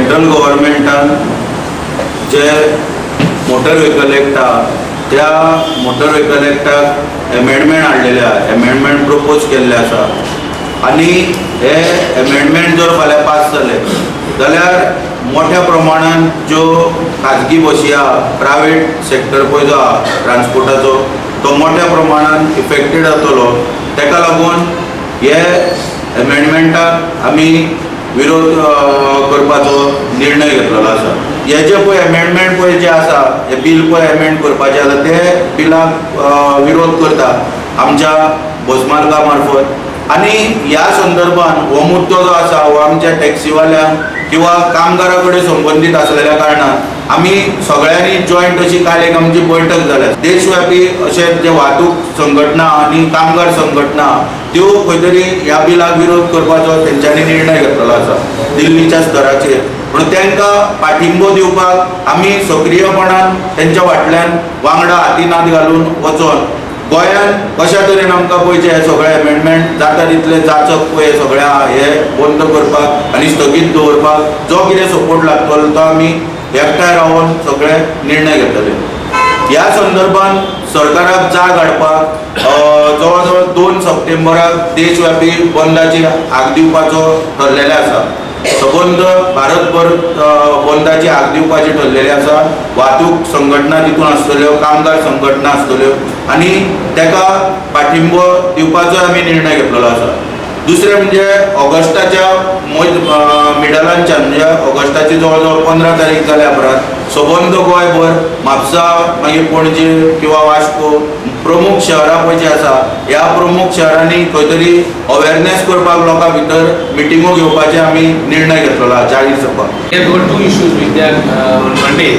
Central गव्हर्मेंटान जे motor vehicle act त्या motor vehicle एक्टाक amendment हाडलेले आसा, एमेंडमेंट प्रपोज केल्ले आसा आनी हे एमेंडमेंट जर फाल्यां पास जाले जाल्यार मोठ्या प्रमाणात ज्यो खाजगी बसी आहा, प्रायवेट सेक्टर पळय जो आहा ट्रान्सपोर्टाचो तो मोठ्या प्रमाणात इफेक्टेड जातलो। ताका लागून हे एमेंडमेंटाक आमी विरोध करपाचो निर्णय घेतलेलो आसा। हे जे पळय एमेंडमेंट पळय जे आसा, हे बील पळय एमेंड करपाचें आसा ते बिलाक विरोध करता आमच्या बस मालका मार्फत। आनी ह्या संदर्भान हो मुद्दो जो आसा हो आमच्या टॅक्सीवाल्यांक किंवा कामगारा कडेन संबंधीत आसलेल्या कारणान आमी सगळ्यांनी जॉयंट अशी काल एक आमची बैठक जाल्या। देशव्यापी अशे जे वाहतूक संघटना आनी कामगार संघटना त्यो खंय तरी ह्या बिलाक विरोध करपाचो तेंच्यांनी निर्णय घेतलेलो आसा दिल्लीच्या स्तराचेर। म्हणून तांकां पाठिंबो दिवपाक आमी सक्रियपणान तेंच्या फाटल्यान वांगडा हातीनात घालून वचोन गोंयान कशा तरेन आमकां पयचे हे सगळे एमेंडमेंट जाता तितले जाचक पळय सगळ्या हे बंद करपाक आनी स्थगीत दवरपाक जो कितें सपोर्ट लागतलो तो आमी एकठांय रावन सगळे निर्णय घेतले। ह्या संदर्भान सरकाराक जाग हाडपाक जवळ जवळ 2 सप्टेंबराक देशव्यापी बंदाची हाक दिवपाचो ठरलेले आसा। सबंद भारतभर बंदाची हाक दिवपाची ठरलेली आसा। वाहतूक संघटना तितून आसतल्यो, कामगार संघटना आसतल्यो आनी ताका पाठिंबो दिवपाचो आमी निर्णय घेतलेलो आसा। दुसरें म्हणजे ऑगस्टाच्या मिडलांच्यान म्हणजे ऑगस्टाची जवळ जवळ 15 तारीख जाल्या उपरांत सबंद गोंयभर म्हापसा मागीर पणजे किंवा वास्को प्रमुख शहरां पळय जी आसा ह्या प्रमुख शहरांनी खंय तरी अवेरनेस करपाक लोकां भितर मिटिंगो घेवपाचे आमी निर्णय घेतलेलो आसा जाहीर सभा। There were 2 issues with that on Monday.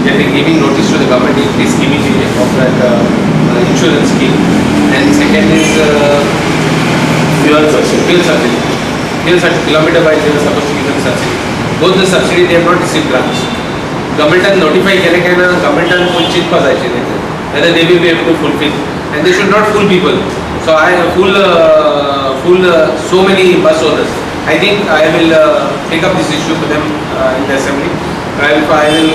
They are giving notice to the government in this scheme of that insurance scheme, and second is fuel subsidy. Fuel subsidy kilometer wise they were supposed to give them subsidy. Both the subsidy they have not received grants. Government has notified केले काय ना government has full check पाजायचे नाही whether they will be able to fulfill, and they should not fool people. So I fool so many bus owners. I think I will take up this issue for them in the assembly. I will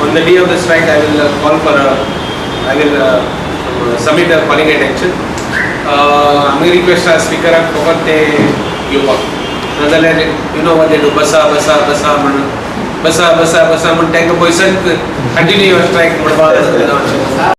on the day of the strike I will call for I will submit a calling attention. आम्ही request speaker फकत ते घेवपाक नाजाल्यार you know what they do बसा म्हणून बसा म्हणून तांकां पयसत कंटिन्यू स्ट्रायक म्हणपाक